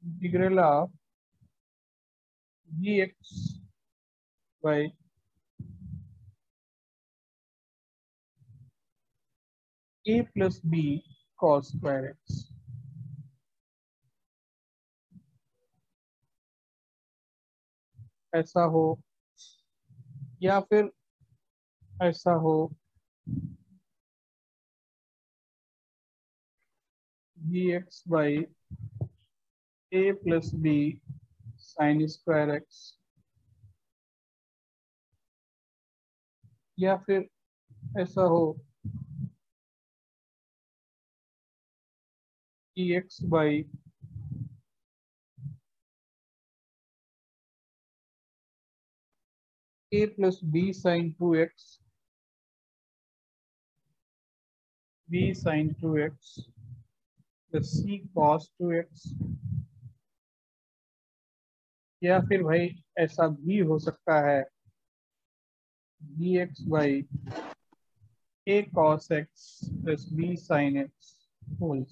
Integral of g x by a plus b cos square x. ऐसा हो या फिर ऐसा हो g x by a plus b sine square x, या फिर ऐसा हो कि x by a plus b sine 2x, b sine 2x plus c cos 2x, या फिर भाई ऐसा भी हो सकता है b x by a cos x plus b sine x whole.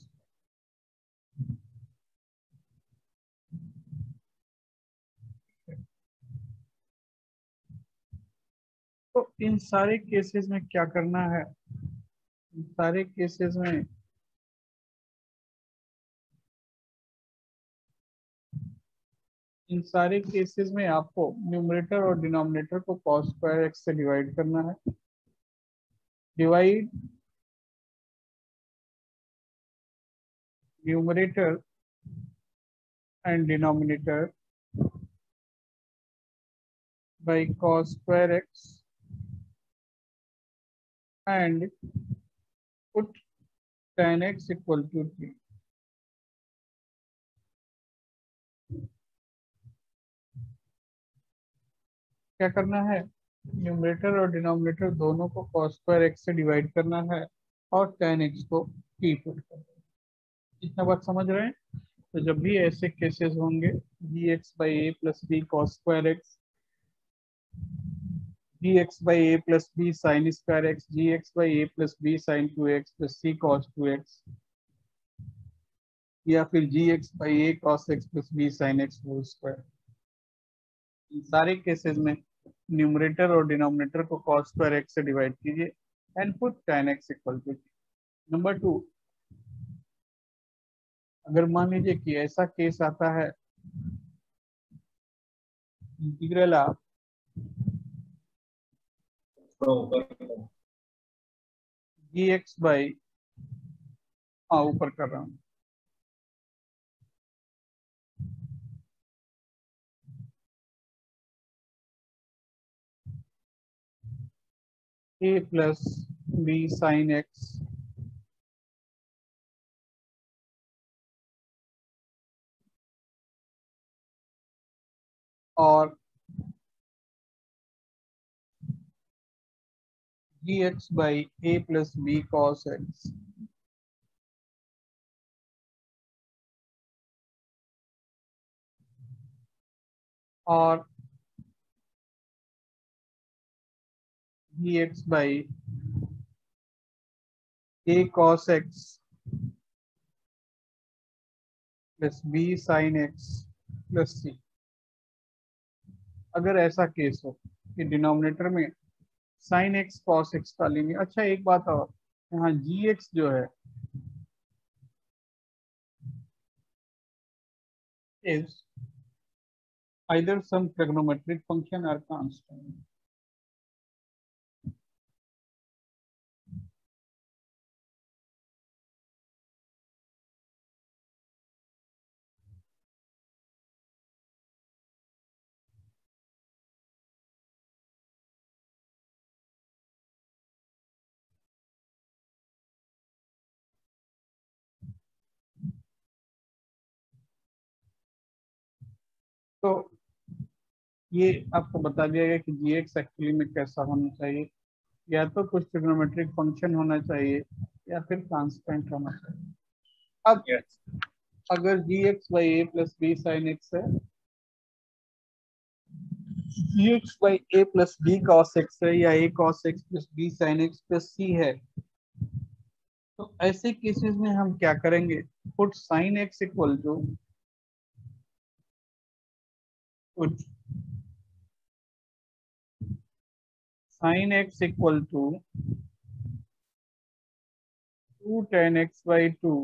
तो इन सारे केसेस में क्या करना है? इन सारे केसेस में आपको न्यूमरेटर और डिनोमिनेटर को कॉस स्क्वायर एक्स से डिवाइड करना है। Divide numerator and denominator by cos square x and put tan x equal to 3। क्या करना है? न्यूमरेटर और डिनोमिनेटर दोनों को cos स्क्वायर एक्स से डिवाइड करना है और tan x को p पुट करना है। इतना बात समझ रहे हैं? तो जब भी ऐसे केसेस होंगे g x by a plus b cos square x, g x by a plus b sine square x, g x by a plus b sine 2x plus c cos 2x, या फिर g x by a cos x plus b sine x whole square. इन सारे cases में numerator और denominator को cos square x से divide कीजिए and put tan x equal to. Number 2, अगर मान लीजिए कि ऐसा केस आता है integral of g x by, हाँ ऊपर कर रहा हूँ, a plus b sine x और g x by a plus b cos x, और g x by a cos x plus b sine x plus c. अगर ऐसा केस हो कि डिनोमिनेटर में साइन एक्स कॉस एक्स का लेंगे। अच्छा एक बात और, यहाँ जी एक्स जो है is either some trigonometric function or constant। तो ये आपको बता दिया गया कि जी एक्स एक्चुअली में कैसा होना चाहिए, या तो कुछ ट्रिग्नोमेट्रिक फंक्शन होना चाहिए या फिर कांस्टेंट होना चाहिए। अब अगर g x by a plus b sine x है, g x by a plus b cos x है, या a cos x plus b sine x plus c है, तो ऐसे केसेस में हम क्या करेंगे? Put sine x equal to कुछ sin x equal to 2 tan x by 2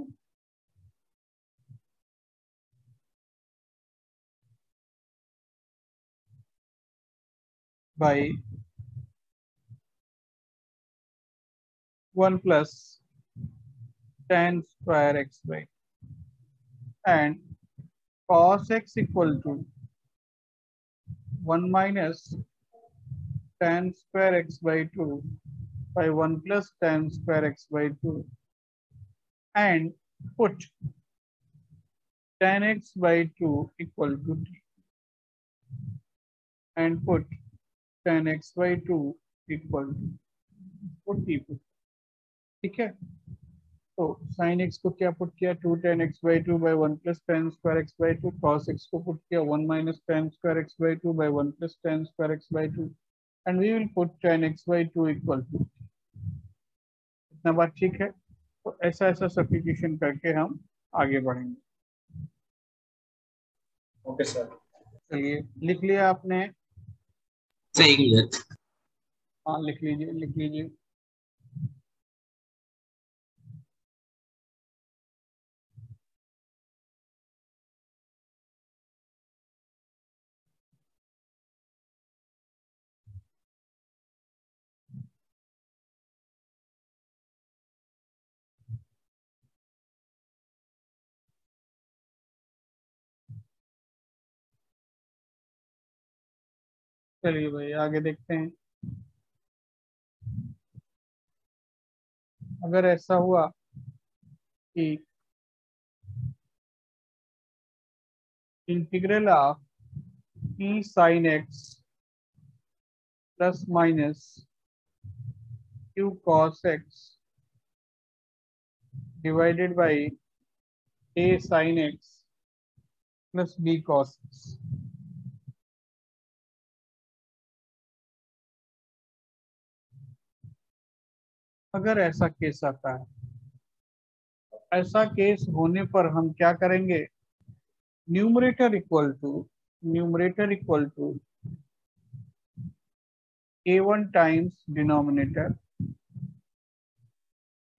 by 1 plus tan square x by, and cos x equal to 1 minus tan square x by 2 by 1 plus tan square x by 2, and put tan x by 2 equal to t, and put tan x by 2 equal to t put. ठीक है, तो sin x को क्या put किया, 2 tan x by 2 by 1 plus tan square x by 2, cos x को put किया 1 minus tan square x by 2 by 1 plus tan square x by 2, and we will put tan x by 2 equal to, इतना बात ठीक है। तो ऐसा ऐसा substitution करके हम आगे बढ़ेंगे। Okay sir. चलिए लिख लिया आपने? सही है। हाँ लिख लीजिए, लिख लीजिए। चलिए भाई आगे देखते हैं। अगर ऐसा हुआ कि integral of p sin x plus minus q cos x divided by a sin x plus b cos x, अगर ऐसा केस आता है, ऐसा केस होने पर हम क्या करेंगे, numerator equal to k1 times denominator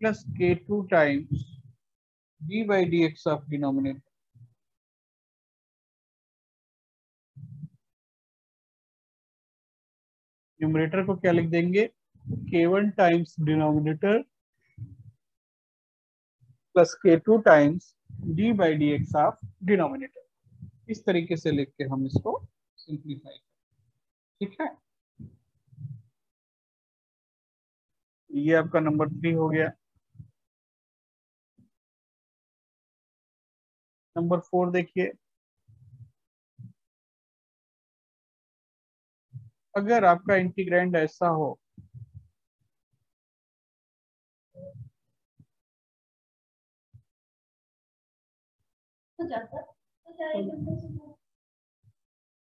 plus k2 times d by dx of denominator. Numerator को क्या लिख देंगे, k1 times denominator plus k2 times d by dx of denominator. इस तरीके से लिख के हम इसको सिंप्लीफाई करें। ठीक है, ये आपका नंबर 3 हो गया। नंबर 4 देखिए, अगर आपका इंटीग्रैंड ऐसा हो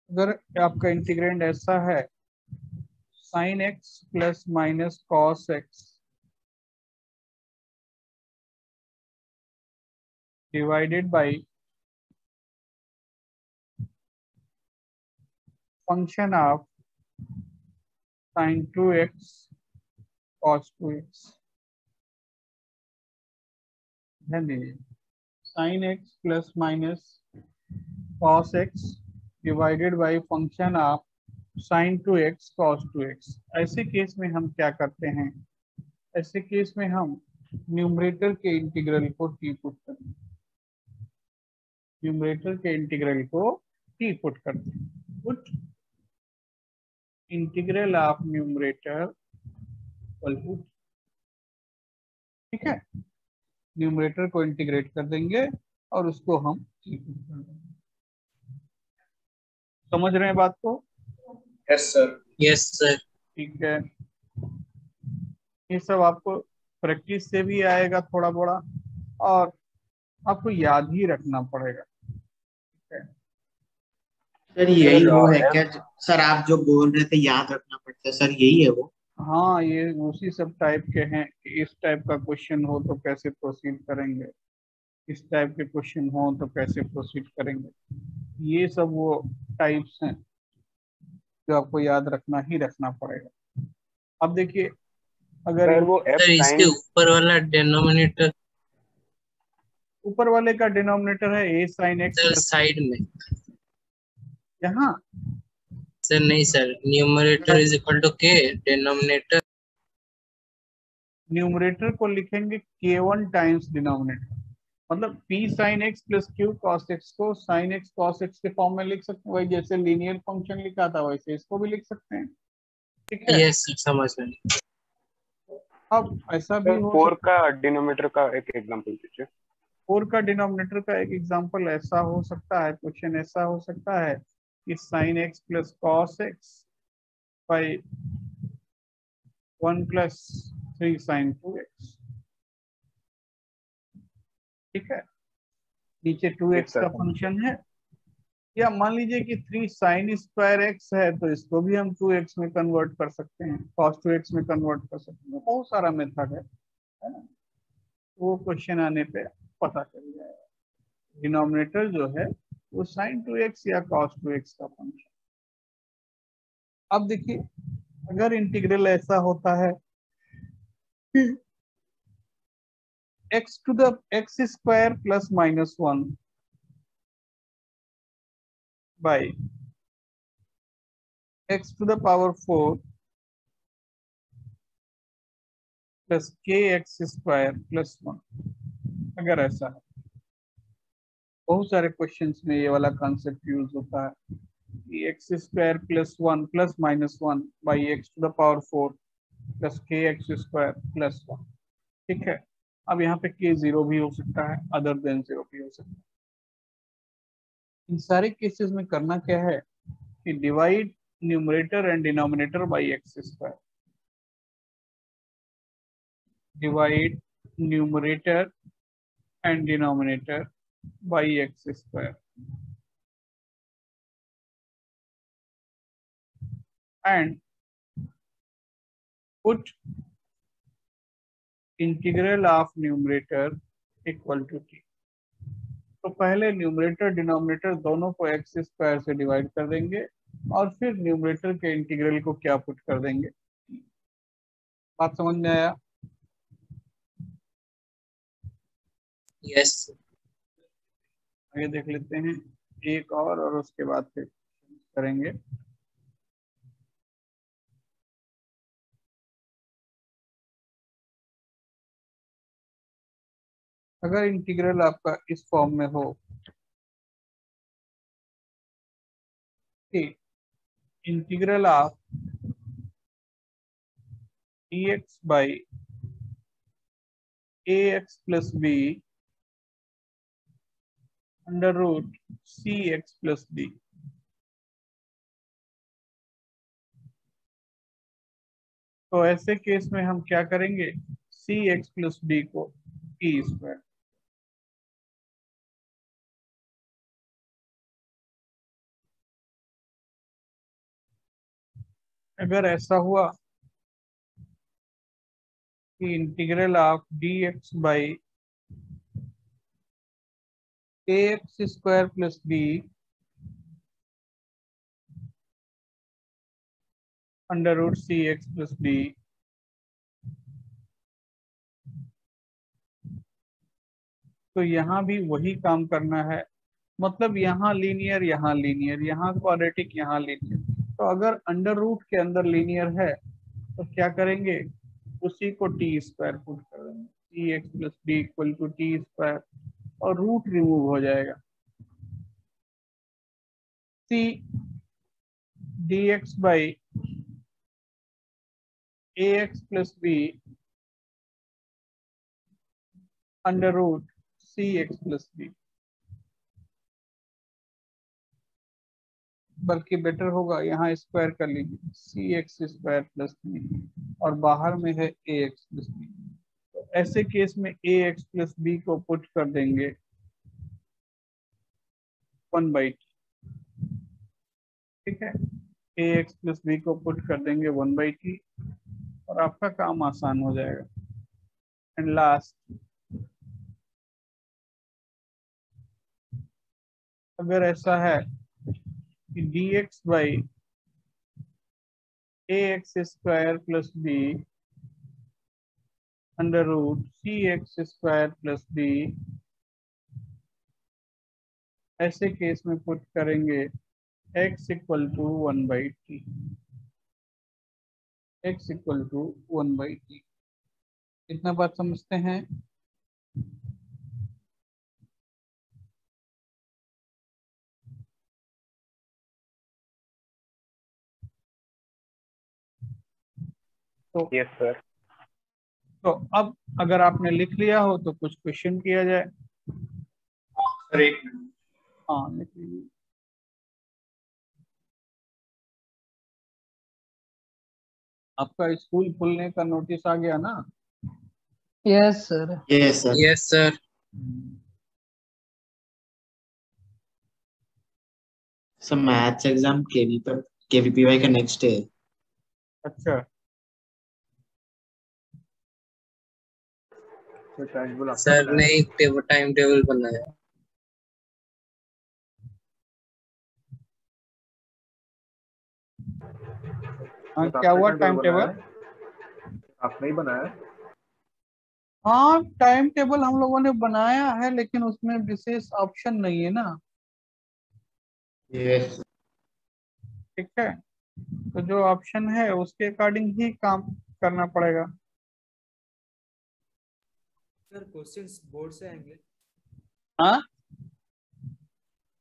अगर आपका इंटीग्रैंड ऐसा है, sin x plus minus cos x divided by function of sin 2x cos 2x। ध्यान दीजिए, sin x plus minus cos x divided by function of sin 2x cos 2x। ऐसे केस में हम क्या करते हैं, ऐसे केस में हम न्यूमरेटर के इंटीग्रल को t पुट करते हैं, न्यूमरेटर के इंटीग्रल को t पुट करते हैं। Put integral of numerator equal to, ठीक है, न्यूमरेटर को इंटीग्रेट कर देंगे और उसको हम t पुट कर देंगे। समझ रहे हैं बात को? Yes sir. Yes sir. ठीक है, ये सब आपको प्रैक्टिस से भी आएगा थोड़ा बड़ा, और आपको याद ही रखना पड़ेगा। सर यही वो है क्या सर, आप जो बोल रहे थे याद रखना पड़ता है, सर यही है वो? हाँ, ये उसी सब टाइप के हैं कि इस टाइप का क्वेश्चन हो तो कैसे प्रोसीड करेंगे, इस टाइप के क्वेश्चन हो तो कैसे प्रोसीड करेंगे। ये सब वो टाइप्स हैं जो आपको याद रखना पड़ेगा। अब देखिए, अगर सर वो एफ सर इसके साइन, ऊपर वाला डिनोमिनेटर ऊपर वाले का डिनोमिनेटर है a sin x sir plus, side में, यहाँ सर नहीं sir, numerator is equal to k, denominator numerator को लिखेंगे k1 टाइम्स डिनोमिनेटर, मतलब p sin x plus q cos x को sin x cos x के फॉर्म में लिख सकते हैं, वही जैसे लीनियर फंक्शन लिखा था वैसे इसको भी लिख सकते हैं। ठीक है, यस सर समझ में। अब ऐसा भी सर हो 4 सकता का डिनोमिनेटर का एक एग्जांपल दीजिए। है, 4 का डिनोमिनेटर का एक एग्जांपल ऐसा हो सकता है, क्वेश्चन ऐसा हो सकता है कि sin x plus cos x by 1 plus 3 sin 2x। ठीक है, नीचे 2x यस का सर। फंक्शन है, या मान लीजिए कि 3 sin स्क्वायर x है तो इसको भी हम 2x में कन्वर्ट कर सकते हैं, cos 2x में कन्वर्ट कर सकते हैं, बहुत सारा मेथड है ना, वो क्वेश्चन आने पे पता चल जाएगा। डिनोमिनेटर जो है वो sin 2x या cos 2x का फंक्शन। अब देखिए, अगर इंटीग्रल ऐसा होता है कि x to the x square plus minus 1 by x to the power 4 plus k x square plus 1, अगर ऐसा है, बहुत सारे क्वेश्चंस में ये वाला कॉन्सेप्ट यूज होता है कि x square plus 1 plus minus 1 by x to the power 4 plus k x square plus 1। ठीक है, अब यहाँ पे के जीरो भी हो सकता है, अदर देन जीरो भी हो सकता है। इन सारे केसेस में करना क्या है कि divide numerator and denominator by x square, divide numerator and denominator by x square and put integral of numerator equal to t। तो पहले न्यूमरेटर डिनोमिनेटर दोनों को एक्स स्क्वायर से डिवाइड कर देंगे और फिर न्यूमरेटर के इंटीग्रल को क्या पुट कर देंगे। बात समझ में आया? यस आगे देख लेते हैं एक और उसके बाद फिर करेंगे। अगर इंटीग्रल आपका इस फॉर्म में हो कि integral of dx by ax plus b under root c x plus b, तो ऐसे केस में हम क्या करेंगे, सी एक्स प्लस बी को टी स्क्वायर, अगर ऐसा हुआ कि integral of d x by a x square plus b under root c x plus b, तो यहाँ भी वही काम करना है, मतलब यहाँ लीनियर यहाँ लीनियर, यहाँ क्वाड्रेटिक यहाँ लीनियर। तो अगर अंडर रूट के अंदर लीनियर है तो क्या करेंगे, उसी को टी स्क्वायर पुट कर देंगे, c x plus b equal to t square, और रूट रिमूव हो जाएगा, c d x by a x plus b under root c x plus b, बल्कि बेटर होगा यहाँ स्क्वायर कर लीजिए, c x square plus b, और बाहर में है ए एक्स प्लस बी, तो ऐसे केस में ए एक्स प्लस बी को पुट कर देंगे 1/t। ठीक है, ए एक्स प्लस बी को पुट कर देंगे 1/t और आपका काम आसान हो जाएगा। एंड लास्ट अगर ऐसा है कि dx by ax square plus b under root c x square plus b, ऐसे केस में पुट करेंगे x equal to 1/t, x equal to 1/t। इतना बात समझते हैं? तो यस सर। तो अब अगर आपने लिख लिया हो तो कुछ क्वेश्चन किया जाए। सर एक मिनट। हाँ लिख लीजिए। आपका स्कूल खुलने का नोटिस आ गया ना? Yes sir. Yes sir. Yes sir. Sir maths exam KVPY का नेक्स्ट है। अच्छा, तो टाइम टेबल आपका सर बनाया ने एक टाइम टेबल बनाया। हाँ है? तो क्या आपने हुआ टाइम टाइम टेबल बनाया टेबल? है? आपने ही बनाया है? हाँ टाइम टेबल हम लोगों ने बनाया है, लेकिन उसमें विशेष ऑप्शन नहीं है ना। यस। ठीक है, तो जो ऑप्शन है उसके अकॉर्डिंग ही काम करना पड़ेगा। सर क्वेश्चंस बोर्ड से आएंगे? हाँ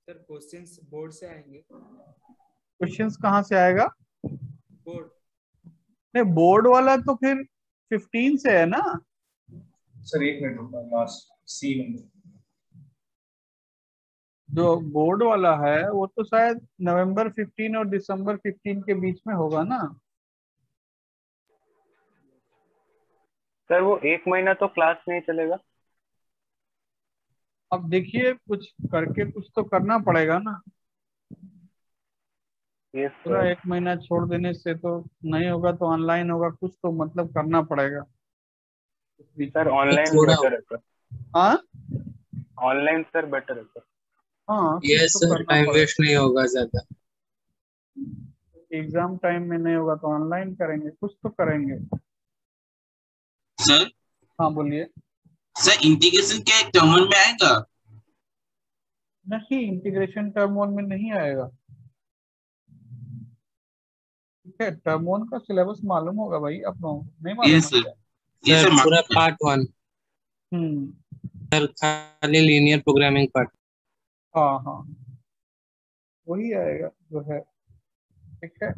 सर क्वेश्चंस बोर्ड से आएंगे? क्वेश्चंस कहाँ से आएगा? बोर्ड। नहीं, बोर्ड वाला तो फिर 15 से है ना। सर एक मिनट रुकना, लास्ट सी नंबर। जो बोर्ड वाला है वो तो शायद नवंबर 15 और दिसंबर 15 के बीच में होगा ना। सर वो एक महीना तो क्लास नहीं चलेगा। अब देखिए कुछ करके कुछ तो करना पड़ेगा ना। यस पूरा सर। एक महीना छोड़ देने से तो नहीं होगा, तो ऑनलाइन होगा, कुछ तो मतलब करना पड़ेगा उस बीच सर में। ऑनलाइन थोड़ा बेटर है सर। हाँ ऑनलाइन सर बेटर है सर। हाँ कुछ यस तो सर, करना टाइम पड़ेगा। वेस्ट नहीं होगा ज्यादा। एग्जाम टाइम में नहीं होगा तो ऑनलाइन करेंगे, कुछ तो करेंगे। सर हाँ बोलिए। सर इंटीग्रेशन क्या एक टर्म में आएगा? नहीं, इंटीग्रेशन टर्म वन में नहीं आएगा। ठीक है, टर्म वन का सिलेबस मालूम होगा भाई, आप लोगों को नहीं मालूम यस है सर। क्या? ये सर सर पूरा पार्ट 1। हम्म। सर खाली लीनियर प्रोग्रामिंग पार्ट। हाँ हाँ वही आएगा जो है। ठीक है,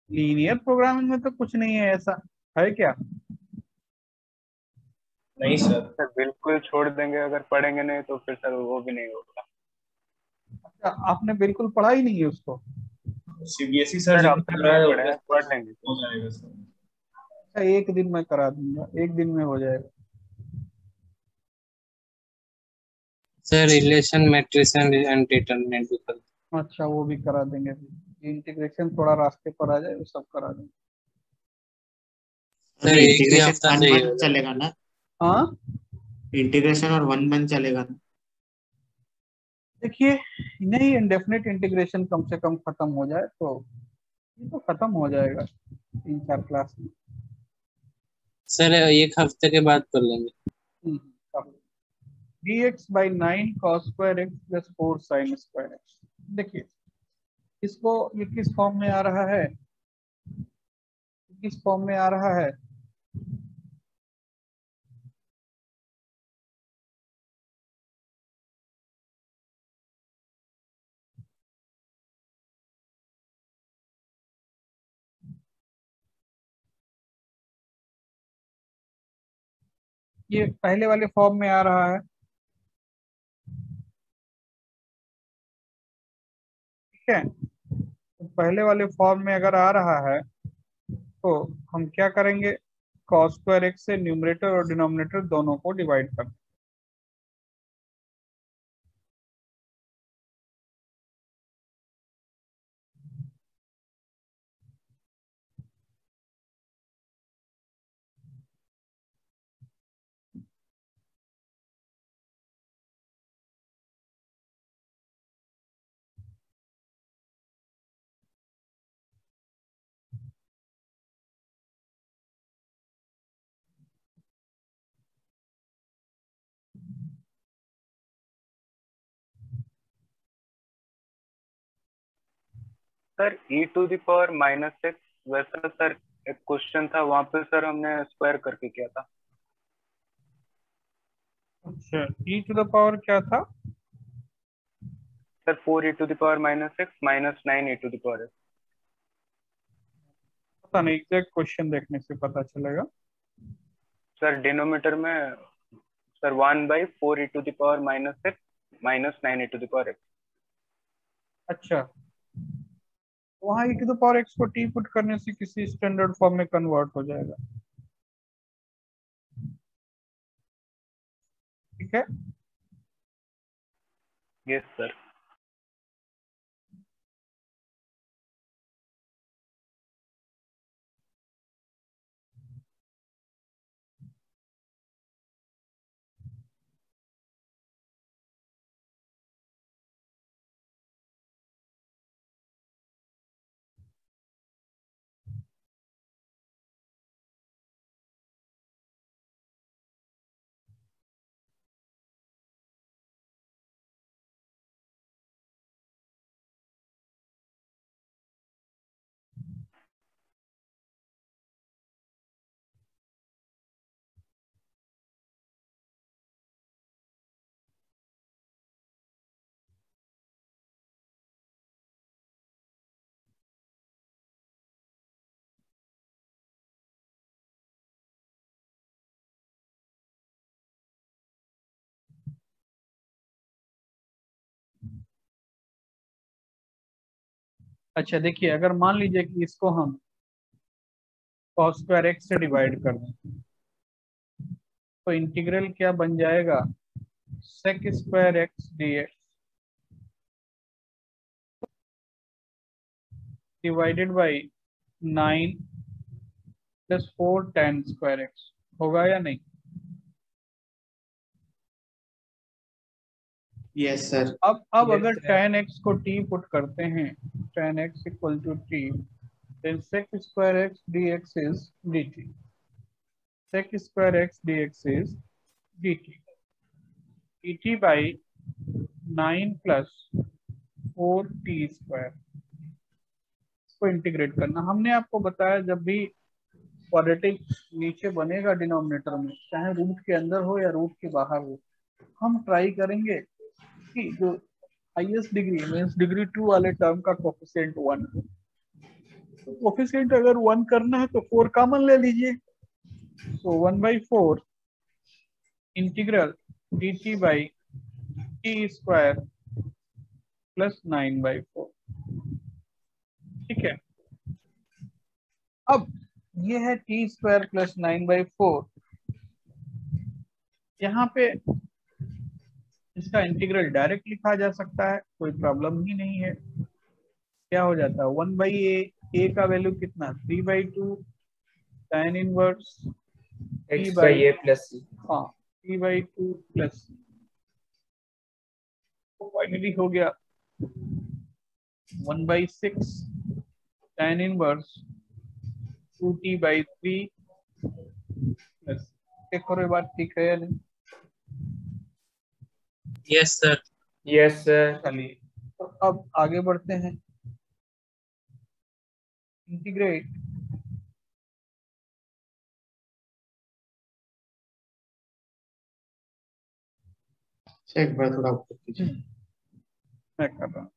लीनियर प्रोग्रामिंग में तो कुछ नहीं है ऐसा, है क्या? नहीं सर। सर बिल्कुल छोड़ देंगे अगर पढ़ेंगे नहीं तो फिर सर वो भी नहीं होगा। अच्छा, आपने बिल्कुल पढ़ा ही नहीं है उसको? सीबीएसई सर सर जितना अब तक कर रहा नहीं है पढ़े उतना हैं, पढ़ लेंगे हो जाएगा सर। अच्छा, एक दिन में करा दूंगा, एक दिन में हो जाएगा। Sir relation matrix and determinant. अच्छा वो भी करा देंगे, इंटीग्रेशन थोड़ा रास्ते पर आ जाए वो सब करा देंगे। सर एक ही इंटीग्रेशन हफ्ता वन चाहिए वन होगा। चलेगा ना? हाँ इंटीग्रेशन और वन वन चलेगा ना? देखिए, नहीं इंडेफिनिट इंटीग्रेशन कम से कम खत्म हो जाए तो ये तो खत्म हो जाएगा 3-4 क्लास में। सर एक हफ्ते के बाद कर लेंगे। dx by 9 cos square x plus 4 sign square x. देखिए इसको, ये किस फॉर्म में आ रहा है, किस फॉर्म में आ रहा है? ये पहले वाले फॉर्म में आ रहा है। ठीक है, तो पहले वाले फॉर्म में अगर आ रहा है तो हम क्या करेंगे, cos स्क्वायर एक्स से न्यूमरेटर और डिनोमिनेटर दोनों को डिवाइड कर sir e to the power -x, वैसा सर एक क्वेश्चन था वहां पे सर हमने स्क्वायर करके किया था। अच्छा, e टू द पावर क्या था? Sir 4e to the power -x minus 9e to the power x। पता नहीं, एग्जैक्ट क्वेश्चन देखने से पता चलेगा। सर डिनोमीटर में sir 1/4e to the power -x minus 9e to the power x। अच्छा, वहां e to the power x को t पुट करने से किसी स्टैंडर्ड फॉर्म में कन्वर्ट हो जाएगा। ठीक है, यस सर। अच्छा देखिए, अगर मान लीजिए कि इसको हम cos स्क्वायर x से डिवाइड कर दें तो इंटीग्रल क्या बन जाएगा? sec square x dx divided by 9 plus 4 tan square x होगा या नहीं? Yes sir. अब Yes, अगर sir. tan x को t पुट करते हैं, tan x equal to t, then sec square x dx is dt, sec square x dx is dt, dt by 9 plus 4t square. इसको integrate करना हमने आपको बताया, जब भी क्वाड्रेटिक नीचे बनेगा डिनोमिनेटर में, चाहे रूट के अंदर हो या रूट के बाहर हो, हम ट्राई करेंगे कि जो हाईएस्ट डिग्री मींस डिग्री 2 वाले टर्म का कोफिशिएंट 1 हो। तो कोफिशिएंट अगर 1 करना है तो 4 कॉमन ले लीजिए, तो 1/4 integral dt by T square plus 9/4। ठीक है, अब ये है टी स्क्वायर प्लस 9/4। यहाँ पे इसका इंटीग्रल डायरेक्ट लिखा जा सकता है, कोई प्रॉब्लम ही नहीं है। क्या हो जाता है 1/a, a का वैल्यू कितना 3/2 tan inverse X by A plus C. हाँ 3/2 प्लस फाइनली हो गया 1/6 tan inverse 2t/3 plus. Check करो ये बात ठीक है या नहीं? Yes sir. Yes, sir. चलिए, तो अब आगे बढ़ते हैं। इंटीग्रेट एक बार थोड़ा ऊपर कीजिए। मैं कर रहा हूँ।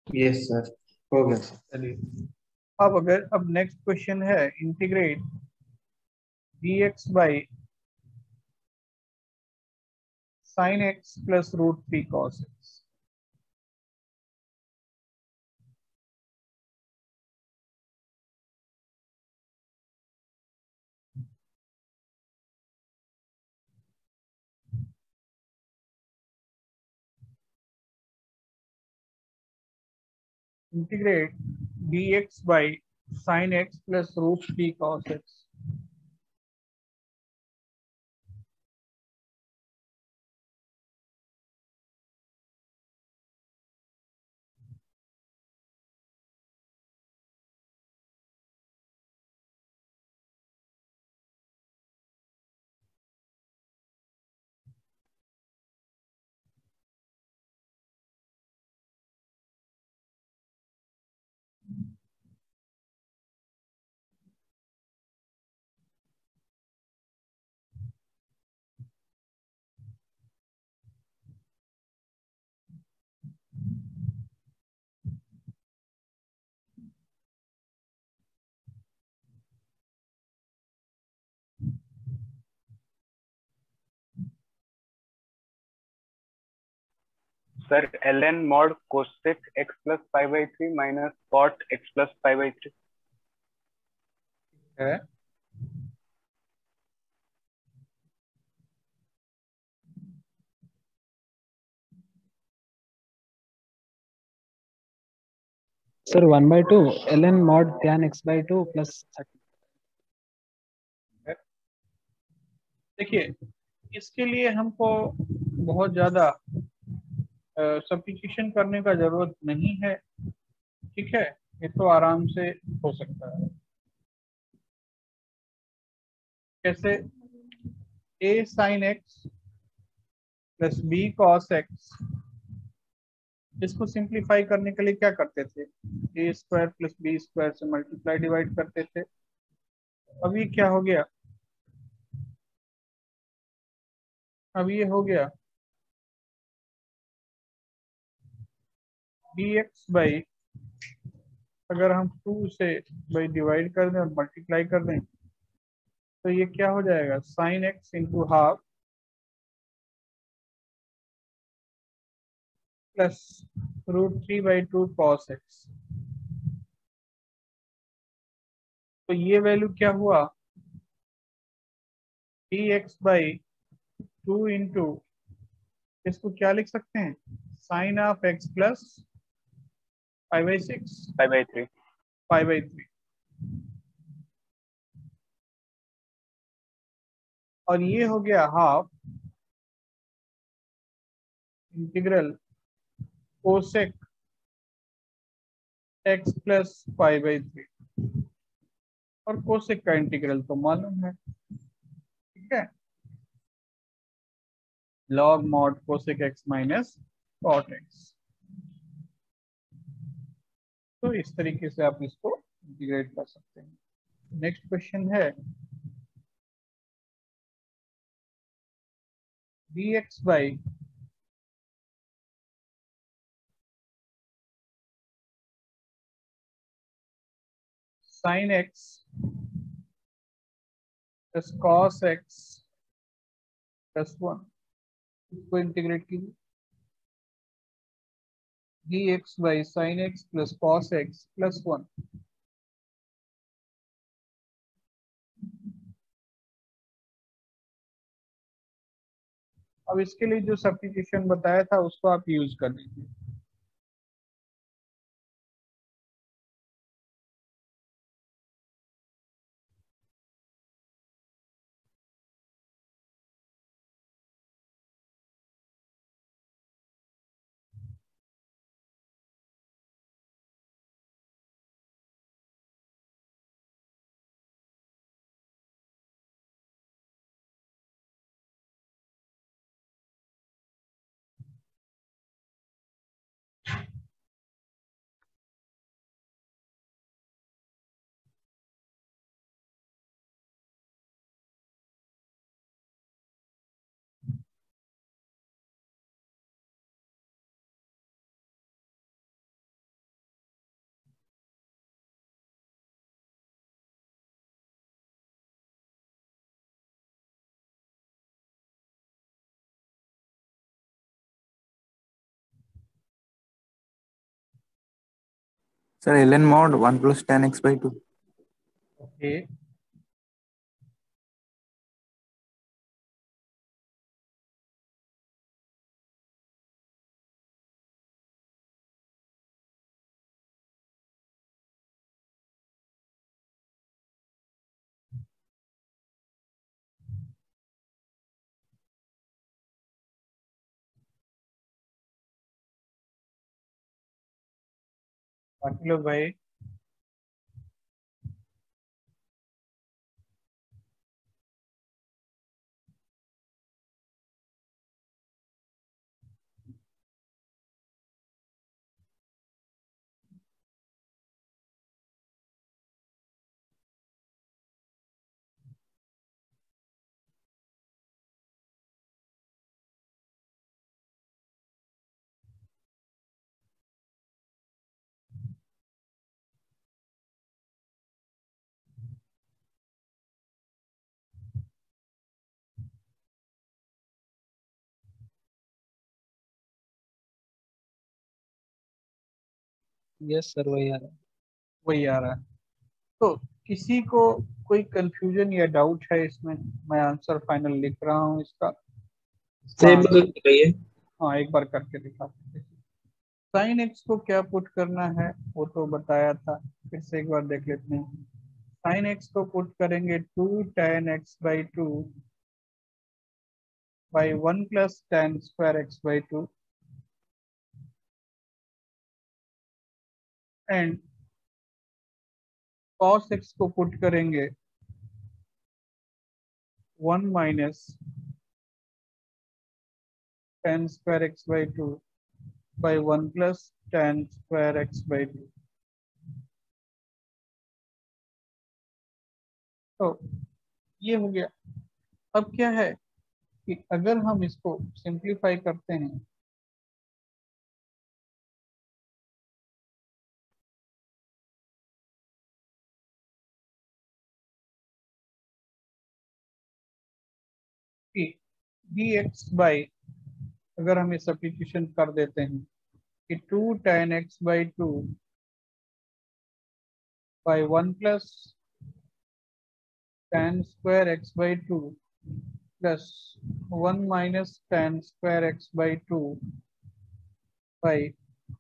यस सर, हो गया सर। चलिए, अब नेक्स्ट क्वेश्चन है integrate dx by sin x plus √3 cos x। Integrate dx by sin x plus √3 cos x। Sir ln mod cosec x plus 5/3 minus cot x plus 5/3। है sir 1/2 ln mod tan x/2 plus 30। देखिए, इसके लिए हमको बहुत ज्यादा substitution करने का जरूरत नहीं है, ठीक है, ये तो आराम से हो सकता है। कैसे? a sin x plus b cos x, इसको सिंप्लीफाई करने के लिए क्या करते थे, a square plus b square से मल्टीप्लाई डिवाइड करते थे। अब ये क्या हो गया, अब ये हो गया dx बाई, अगर हम 2 से बाई डिवाइड कर दें और मल्टीप्लाई कर दें तो ये क्या हो जाएगा, sine x into half plus √3/2 cos x। तो ये वैल्यू क्या हुआ, dx बाई 2 इंटू, इसको क्या लिख सकते हैं, साइन ऑफ x प्लस 5/6 5/3। 5/3। और ये हो गया half integral cosec x plus 5/3, और कोसेक का इंटीग्रल तो मालूम है, ठीक है, log mod cosec x minus cot x। तो इस तरीके से आप इसको इंटीग्रेट कर सकते हैं। नेक्स्ट क्वेश्चन है dx by sine x plus cos x plus 1, इसको इंटीग्रेट कीजिए, dx by sine x plus cos x plus 1। अब इसके लिए जो सब्स्टिट्यूशन बताया था उसको आप यूज कर लीजिए। Sir ln mod 1 plus tan x/2। Okay, बाकी लोग भाई यस सर वही आ रहा है। वही आ रहा है। तो किसी को कोई कंफ्यूजन या डाउट है इसमें? मैं आंसर फाइनल लिख रहा हूँ इसका। सेम बताइए। हाँ, एक बार करके दिखाते हैं। साइन एक्स को क्या पुट करना है वो तो बताया था, फिर से एक बार देख लेते हैं। साइन एक्स को पुट करेंगे 2 tan x/2 by 1 + tan² x/2 and cos x को पुट करेंगे 1 - tan² x/2 by 1 + tan² x/2। तो ये हो गया। अब क्या है कि अगर हम इसको सिंप्लीफाई करते हैं कि dx बाई, अगर हम ये सब्स्टिट्यूशन कर देते हैं कि 2 tan x/2 by 1 + tan² x/2 plus 1 - tan² x/2 by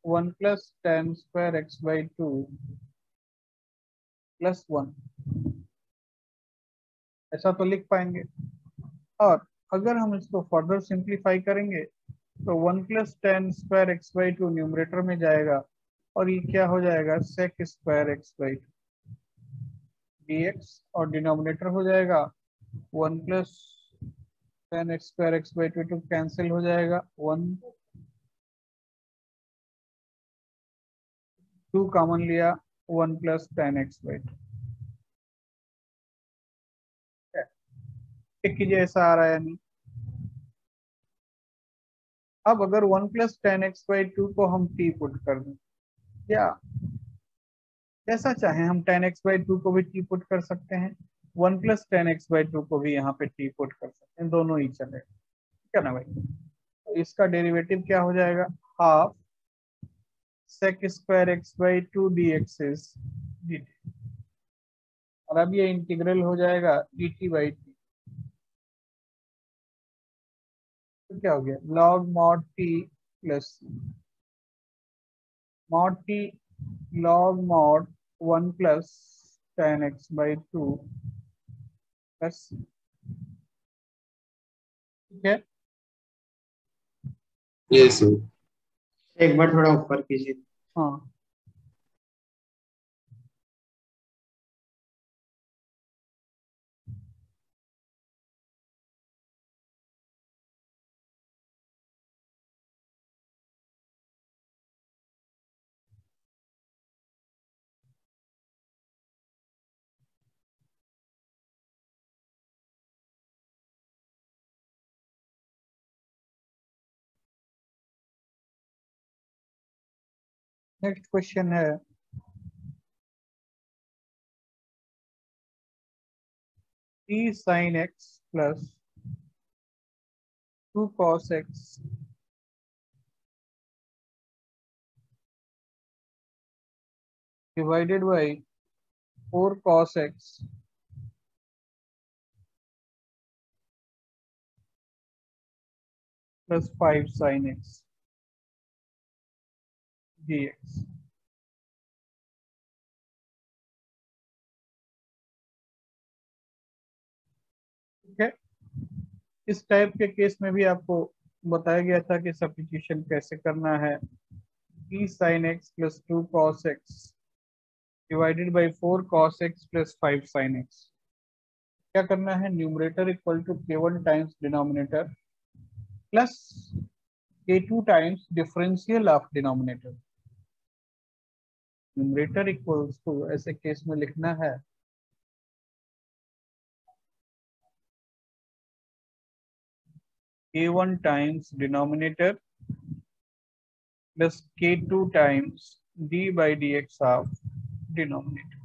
1 + tan² x/2 plus 1, ऐसा तो लिख पाएंगे। और अगर हम इसको फर्दर सिंप्लीफाई करेंगे तो 1 + tan² x/2 न्यूमरेटर में जाएगा और ये क्या हो जाएगा sec² x/2 dx, और डिनोमिनेटर हो जाएगा 1 + tan² x/2 तो कैंसिल हो जाएगा, 1 2 कॉमन लिया, 1 + tan x/2। चेक कीजिए ऐसा आ रहा है या नहीं। अब अगर 1 + tan x/2 को हम t पुट कर दें, या जैसा चाहे हम tan x/2 को भी t पुट कर सकते हैं, 1 + tan x/2 को भी यहाँ पे t पुट कर सकते हैं, दोनों ही चलेगा, ठीक है ना भाई। तो इसका डेरिवेटिव क्या हो जाएगा, half sec² x/2 dx is dt, और अब ये इंटीग्रल हो जाएगा dt/t। तो क्या हो गया, log mod t plus mod t log mod 1 + tan x/2 plus, ठीक है। Yes sir. एक बार थोड़ा ऊपर कीजिए। हाँ, नेक्स्ट क्वेश्चन है t sin x plus 2 cos x divided by 4 cos x plus 5 sin x dx। ठीक है, इस टाइप के केस में भी आपको बताया गया था कि सब्स्टिट्यूशन कैसे करना है। t sin x plus 2 cos x divided by 4 cos x plus 5 sin x। क्या करना है, numerator equal to k1 times denominator plus k2 times differential of denominator. Numerator equals to, ऐसे केस में लिखना है k1 times denominator plus k2 times d by dx of denominator.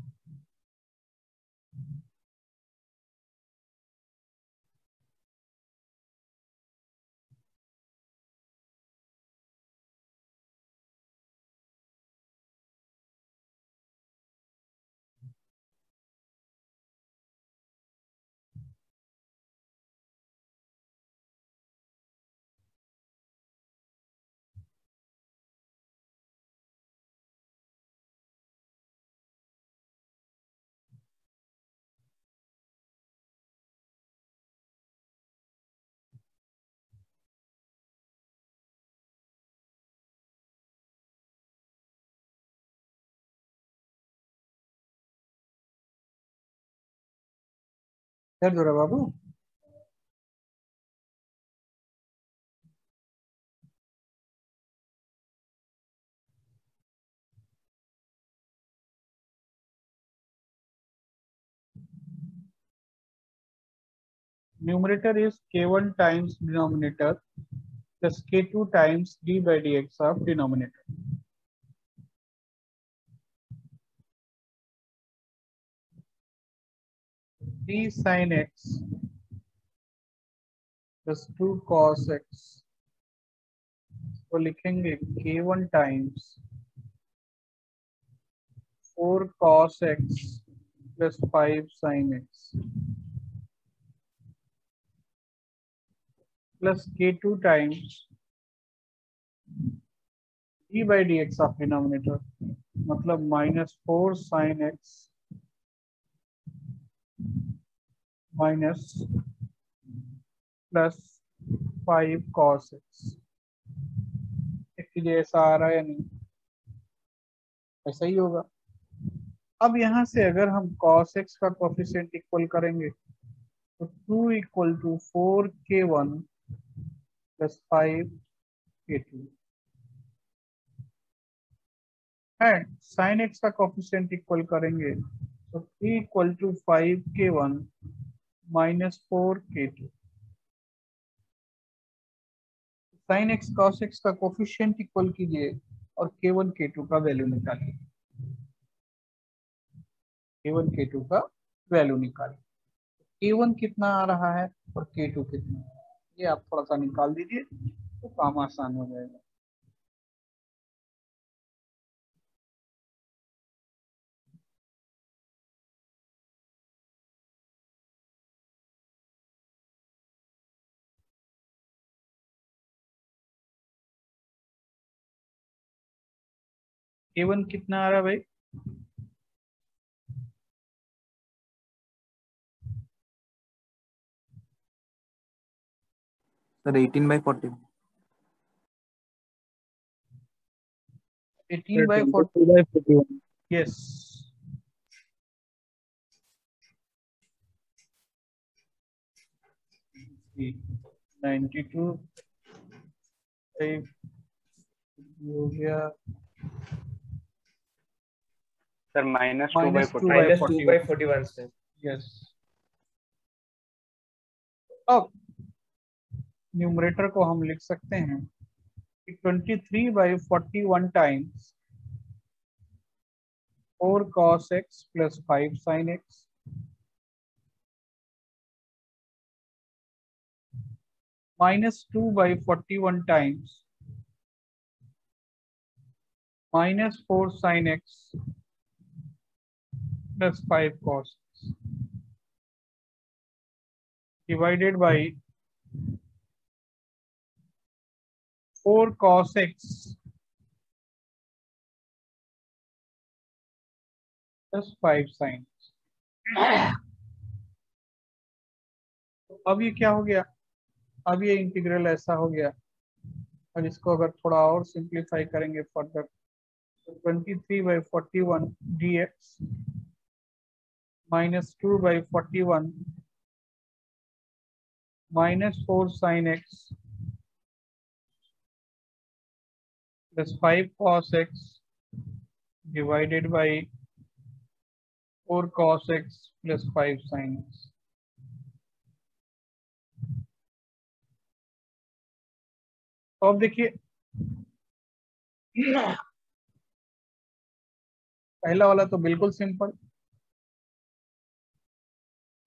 दर्द हो रहा बाबू? Numerator is k1 times denominator plus k2 times d by dx of denominator. d sin x plus 2 cos x को लिखेंगे k1 times 4 cos x plus 5 sin x plus k2 times d by dx of denominator, मतलब -4 sin x minus plus 5 cos x. Actually ऐसा आ रहा है या नहीं? ऐसा ही होगा। अब यहाँ से अगर हम cos x का कोफिशिएंट इक्वल करेंगे तो 2 equal to 4k1 plus 5k2 and sin x का कोफिशिएंट इक्वल करेंगे तो 3 equal to 5k1 minus 4k2। sin x cos x का कोफिशिएंट इक्वल कीजिए और k1 k2 का वैल्यू निकालिए। k1 k2 का वैल्यू निकालिए। k1 कितना आ रहा है और k2 कितना, ये आप थोड़ा सा निकाल दीजिए तो काम आसान हो जाएगा। k1 कितना आ रहा है भाई? सर 18/40। 18/41। यस, $92 हो गया सर -2/41 सर। यस। अब न्यूमरेटर को हम लिख सकते हैं 23/41 times 4 cos x plus 5 sin x minus 2/41 times minus 4 sin x plus 5 cos x divided by 4 cos x plus 5 sin x। अब ये क्या हो गया? अब ये इंटीग्रल ऐसा हो गया और इसको अगर थोड़ा और सिंप्लीफाई करेंगे फर्दर तो 23/41 dx minus 2/41 minus 4 sin x plus 5 cos x divided by 4 cos x plus 5 sin x। तो अब देखिए पहला वाला तो बिल्कुल सिंपल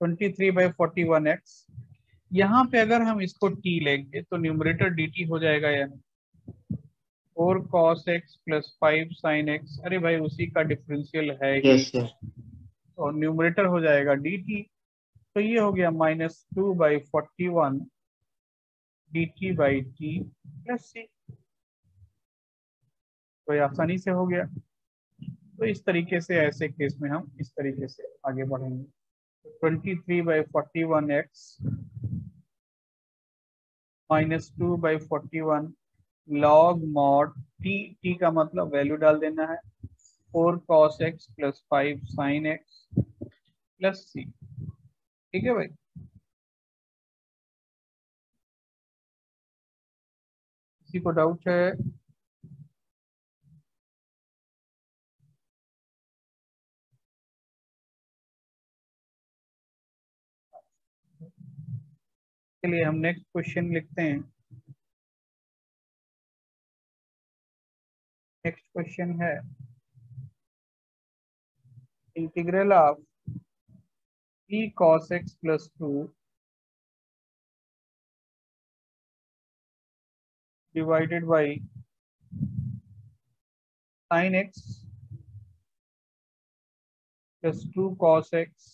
23/41x। यहाँ पे अगर हम इसको t लेंगे तो न्यूमरेटर dt हो जाएगा या नहीं? 4 cos x plus 5 sin x, अरे भाई उसी का डिफरेंशियल है यस सर। और न्यूमरेटर हो जाएगा dt। तो ये हो गया -2/41 dt by t plus c। तो ये आसानी से हो गया। तो इस तरीके से ऐसे केस में हम इस तरीके से आगे बढ़ेंगे। 23/41x minus 2/41 log mod t का मतलब वैल्यू डाल देना है 4 cos x plus 5 sin x plus c। ठीक है भाई। किसी को डाउट है? चलिए हम नेक्स्ट क्वेश्चन लिखते हैं। नेक्स्ट क्वेश्चन है integral of e cos x plus 2 divided by sin x plus 2 cos x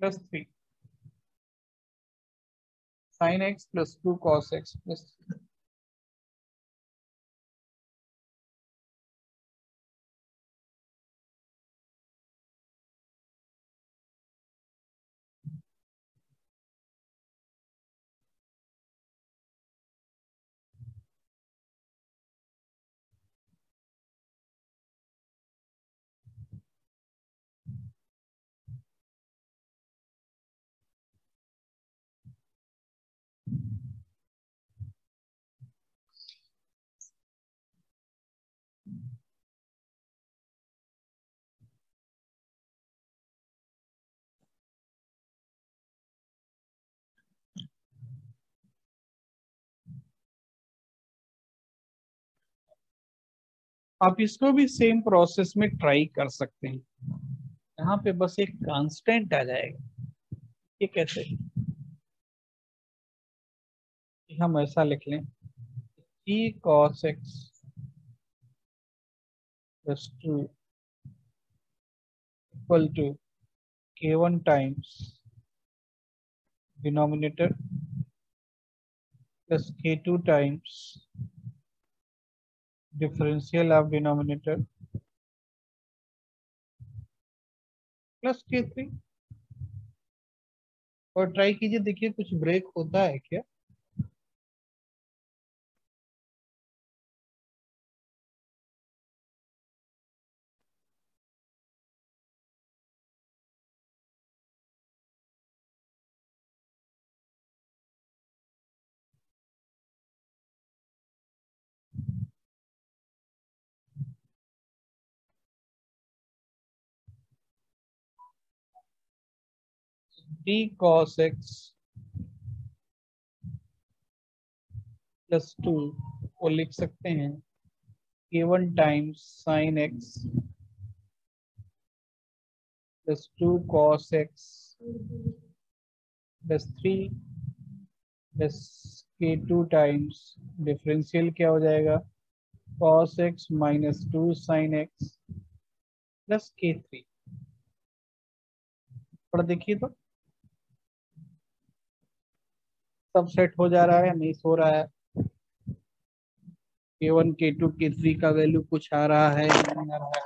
plus 3 sin x plus 2 cos x plus 3। आप इसको भी सेम प्रोसेस में ट्राई कर सकते हैं। यहाँ पे बस एक कांस्टेंट आ जाएगा। ये कैसे? हम ऐसा लिख लें e cos x plus 2 equal to k1 times denominator plus k2 times differential of denominator plus k3। और ट्राई कीजिए, देखिए कुछ ब्रेक होता है क्या? t cos x plus 2 को लिख सकते हैं k1 times sin x plus 2 cos x plus 3 plus k2 times differential क्या हो जाएगा cos x minus 2 sin x plus k3। थोड़ा देखिए तो सब सेट हो जा रहा है, नहीं हो रहा है? k1 k2 k3 का वैल्यू कुछ आ रहा है, नहीं आ रहा है?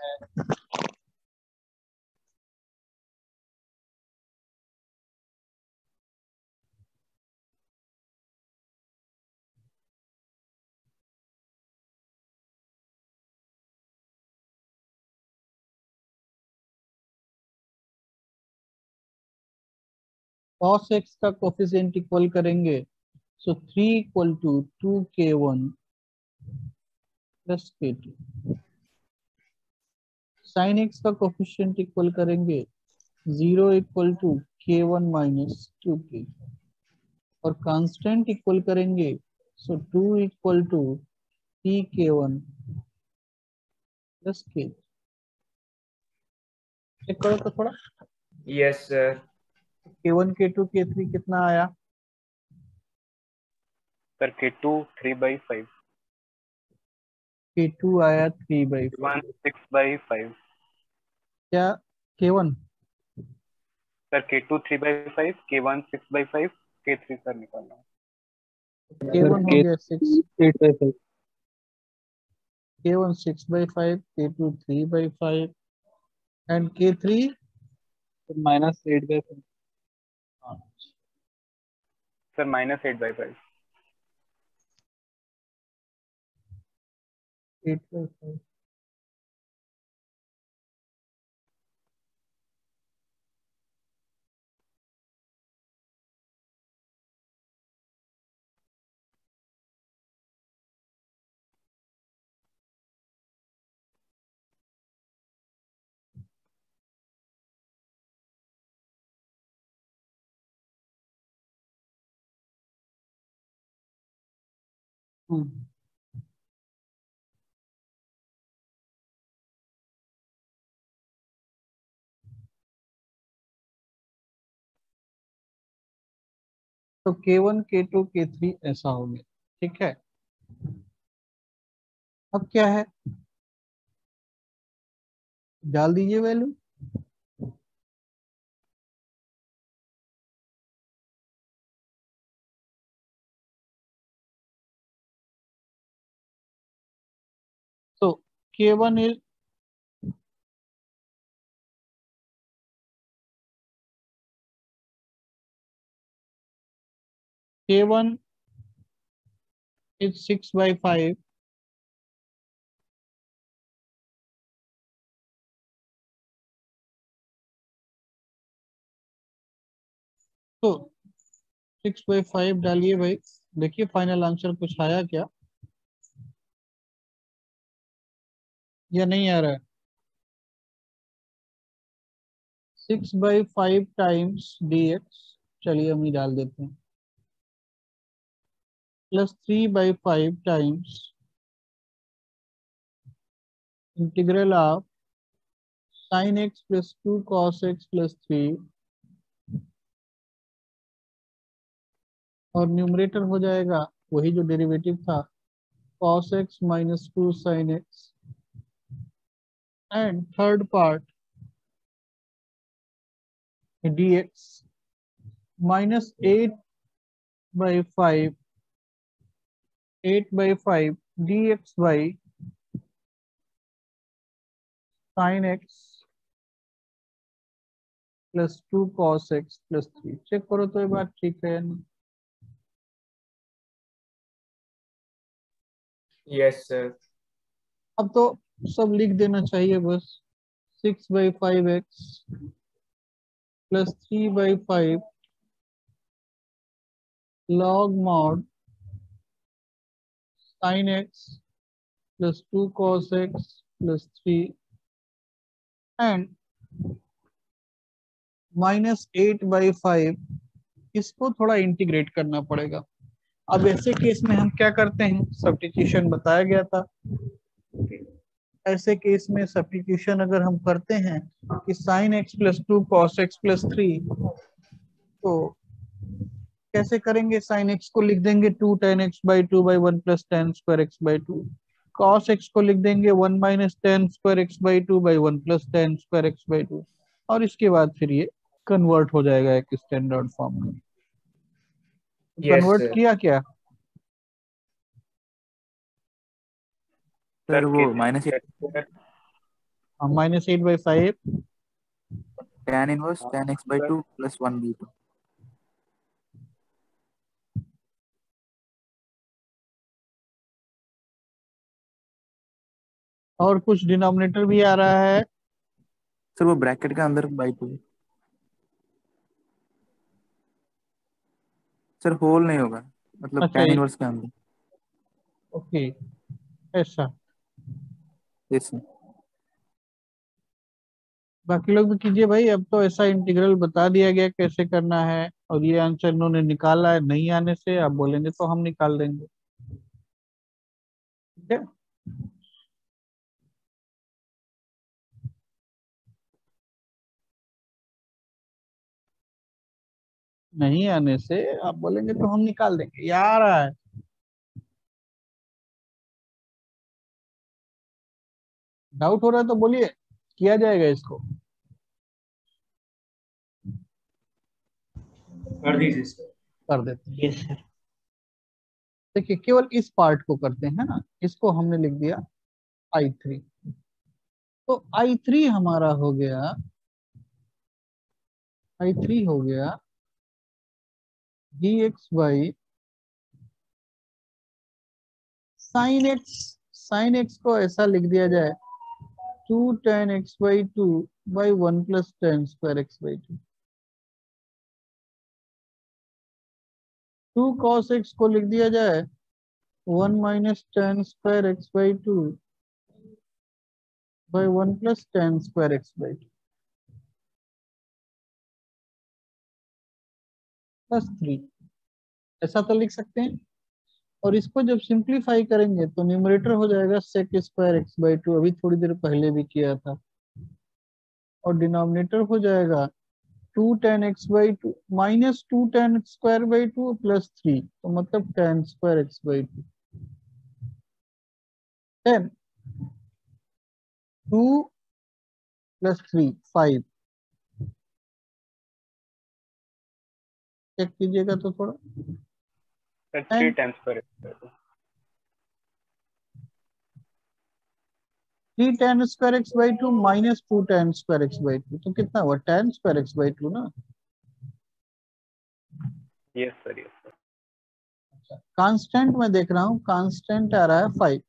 cos x का कोफिशिएंट इक्वल करेंगे, so 3 equal to 2k1 plus k2। sin x का कोफिशिएंट इक्वल करेंगे 0 equal to k1 minus 2k। और कांस्टेंट इक्वल करेंगे, so 2 equal to tk1 plus k। Check करो तो थोड़ा। Yes sir. k1 k2 k3 कितना आया? सर k2 3/5 k2 आया 3/5। 1 6/5 क्या k1? Sir k2 3/5 k1 6/5 k3 sir निकालना है। k1 हो गया 6, 8/5 k1 6/5 k2 3/5 and k3 minus 8/5 sir -8/5 8/5। तो K1 K2 K3 ऐसा हो गया, ठीक है। अब क्या है, डाल दीजिए वैल्यू। तो K1 इज K1 is 6/5 तो 6/5 डालिए भाई, देखिए फाइनल आंसर कुछ आया क्या या नहीं आ रहा है। 6/5 टाइम्स dx, चलिए हम ही डाल देते हैं, plus 3/5 times integral of sin x plus 2 cos x plus 3, और न्यूमरेटर हो जाएगा वही जो डेरिवेटिव था, cos x minus 2 sin x, and third part dx minus 8/5 dx by sin x plus 2 cos x plus 3। Check करो तो ये बात ठीक है या नहीं। Yes sir. अब तो सब लिख देना चाहिए बस। 6/5x plus 3/5 log mod sin x plus 2 cos x plus 3 and minus 8/5, इसको थोड़ा इंटीग्रेट करना पड़ेगा। अब ऐसे केस में हम क्या करते हैं, सब्स्टिट्यूशन बताया गया था। ऐसे केस में सब्स्टिट्यूशन अगर हम करते हैं कि sin x plus 2 cos x plus 3, तो कैसे करेंगे, sin x को लिख देंगे 2 tan x by 2 by 1 plus tan square x by 2, cos x को लिख देंगे 1 minus tan square x by 2 by 1 plus tan square x by 2, और इसके बाद फिर ये कन्वर्ट हो जाएगा एक स्टैंडर्ड फॉर्म में। कन्वर्ट किया क्या सर? वो -8 -8/5 tan inverse tan x by 2 plus 1/2। और कुछ डिनोमिनेटर भी आ रहा है सर वो ब्रैकेट के अंदर by 2। सर होल नहीं होगा, मतलब अच्छा, tan इनवर्स के अंदर। ओके ऐसा। Yes sir. बाकी लोग भी कीजिए भाई, अब तो ऐसा इंटीग्रल बता दिया गया कैसे करना है, और ये आंसर इन्होंने निकाला है। नहीं आने से आप बोलेंगे तो हम निकाल देंगे, ठीक है। नहीं आने से आप बोलेंगे तो हम निकाल देंगे, ये आ रहा है। डाउट हो रहा है तो बोलिए, किया जाएगा इसको। कर दीजिए सर। कर देते हैं। Yes sir. देखिए केवल इस पार्ट को करते हैं ना, इसको हमने लिख दिया I3। तो I3 हमारा हो गया, I3 हो गया dx बाई sin x को ऐसा लिख दिया जाए 2 tan x by 2 by 1 plus tan square x by 2। 2 cos x को लिख दिया जाए 1 minus tan square x by 2 by 1 plus tan square x by 2 plus 3, ऐसा तो लिख सकते हैं। और इसको जब सिंप्लीफाई करेंगे तो न्यूमरेटर हो जाएगा sec square x by two, अभी थोड़ी देर पहले भी किया था, और डिनोमिनेटर हो जाएगा 2 tan x/2 minus 2 tan² plus 3, तो मतलब tan² x/2 10 2 प्लस 3 5, चेक कीजिएगा तो थोड़ा। सर 3 टाइम्स पर 3 tan² x/2 minus 2 tan² x/2, तो कितना हुआ tan² x/2 ना। Yes sir. कांस्टेंट में देख रहा हूँ, कांस्टेंट आ रहा है 5,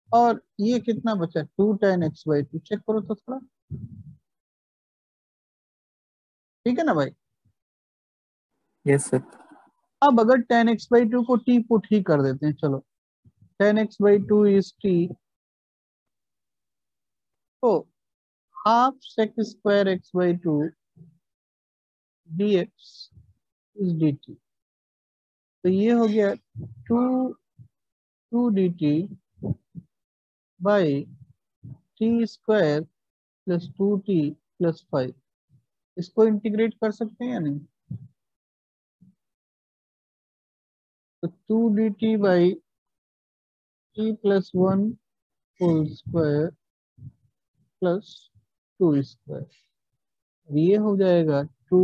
और ये कितना बचा 2 tan x/2, चेक करो तो थोड़ा, ठीक है ना भाई। Yes sir. अब अगर tan x/2 को t पुट ही कर देते हैं, चलो tan x/2 इज t, तो half sec square x/2 dx is dt, तो ये हो गया 2 dt by t square plus 2t plus 5, इसको इंटीग्रेट कर सकते हैं या नहीं, तो 2 dt by t plus 1 whole square plus 2 square, ये हो जाएगा 2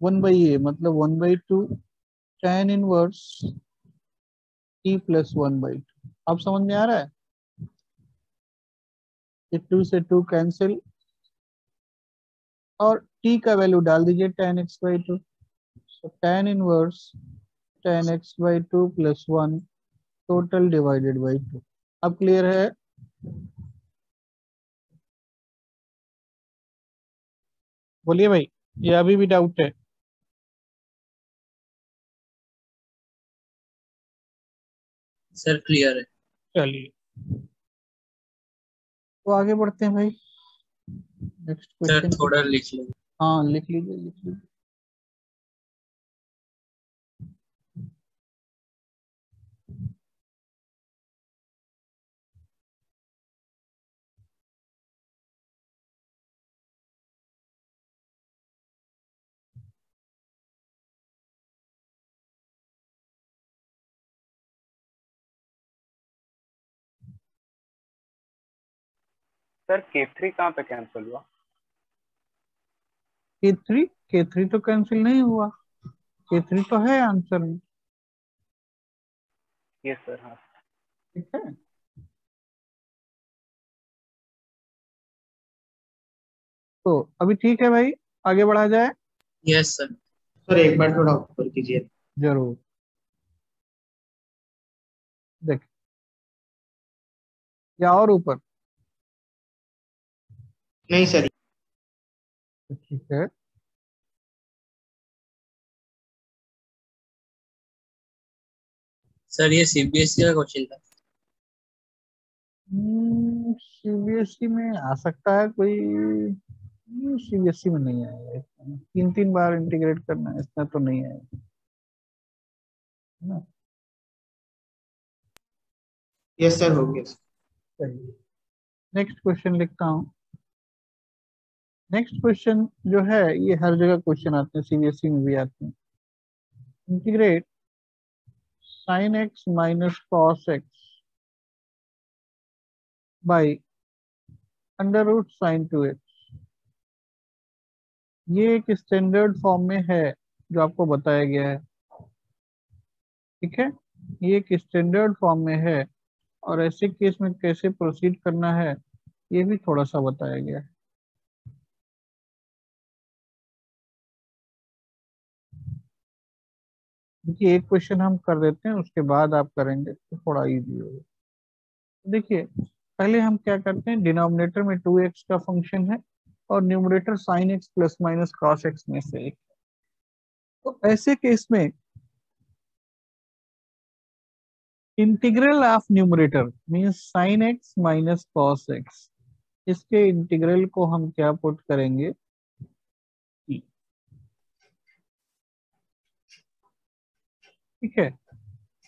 1/a मतलब 1/2 tan इनवर्स t प्लस 1/2। अब समझ में आ रहा है, ये 2 से 2 कैंसिल, और t का वैल्यू डाल दीजिए tan x/2, so tan inverse tan x/2 plus 1 total divided by 2। अब क्लियर है, बोलिए भाई, ये अभी भी डाउट है? सर क्लियर है। चलिए तो आगे बढ़ते हैं भाई, नेक्स्ट सर क्वेश्चन। थोड़ा लिख लो। हाँ लिख लीजिए, लिख लीजिए। सर K3 कहाँ पे कैंसिल हुआ? K3 तो कैंसिल नहीं हुआ, K3 तो है आंसर में, यस सर। हाँ ठीक है। तो अभी ठीक है भाई, आगे बढ़ा जाए। Yes sir. सर एक बार थोड़ा ऊपर कीजिए। जरूर, देख या और ऊपर, नहीं सर। ठीक है। सर ये सीबीएसई का क्वेश्चन था। सीबीएसई में आ सकता है कोई, सीबीएसई में नहीं आएगा, 3 बार इंटीग्रेट करना है, इसमें तो नहीं आएगा ना। यस सर, हो गया। चलिए नेक्स्ट क्वेश्चन लिखता हूँ। नेक्स्ट क्वेश्चन जो है, ये हर जगह क्वेश्चन आते हैं, सीबीएसई में भी आते हैं। Integrate sin x minus cos x by √sin2x, ये एक स्टैंडर्ड फॉर्म में है जो आपको बताया गया है, ठीक है। ये एक स्टैंडर्ड फॉर्म में है, और ऐसे केस में कैसे प्रोसीड करना है ये भी थोड़ा सा बताया गया है। देखिए एक क्वेश्चन हम कर देते हैं, उसके बाद आप करेंगे तो थोड़ा इजी होगा। देखिए पहले हम क्या करते हैं, डिनोमिनेटर में 2x का फंक्शन है और numerator sin x plus minus cos x में से एक, तो ऐसे केस में integral of numerator means sin x minus cos x, इसके इंटीग्रल को हम क्या पुट करेंगे, ठीक है।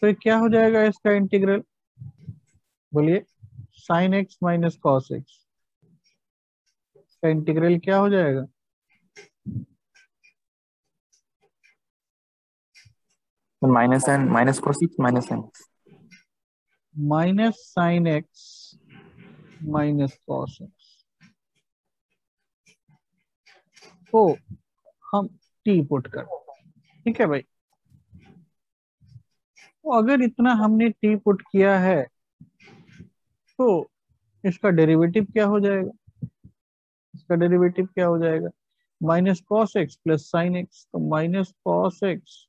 तो ये क्या हो जाएगा इसका इंटीग्रल, बोलिए, sine x minus cos x का इंटीग्रल क्या हो जाएगा? Minus n minus cos x minus n. Minus sine x minus cos x को हम टी पुट कर, ठीक है भाई। तो अगर इतना हमने टी पुट किया है तो इसका डेरिवेटिव क्या हो जाएगा? इसका डेरिवेटिव क्या हो जाएगा? Minus cos x plus sine x, तो minus cos x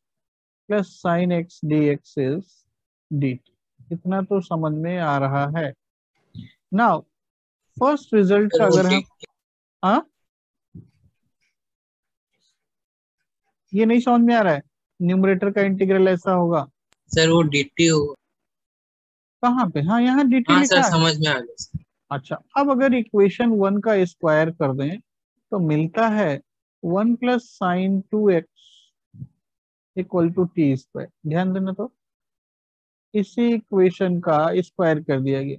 plus sine x d x is d t. इतना तो समझ में आ रहा है। नाउ फर्स्ट रिजल्ट का अगर हम, हाँ ये नहीं समझ में आ रहा है, न्यूमरेटर का इंटीग्रल ऐसा होगा। सर वो dt होगा। कहाँ पे? हाँ यहाँ dt हाँ सर लिखा है। समझ में आ गया सर। अच्छा, अब अगर इक्वेशन 1 का स्क्वायर कर दें तो मिलता है 1 plus sine 2x equal to t square. ध्यान देना, तो इसी इक्वेशन का स्क्वायर कर दिया गया।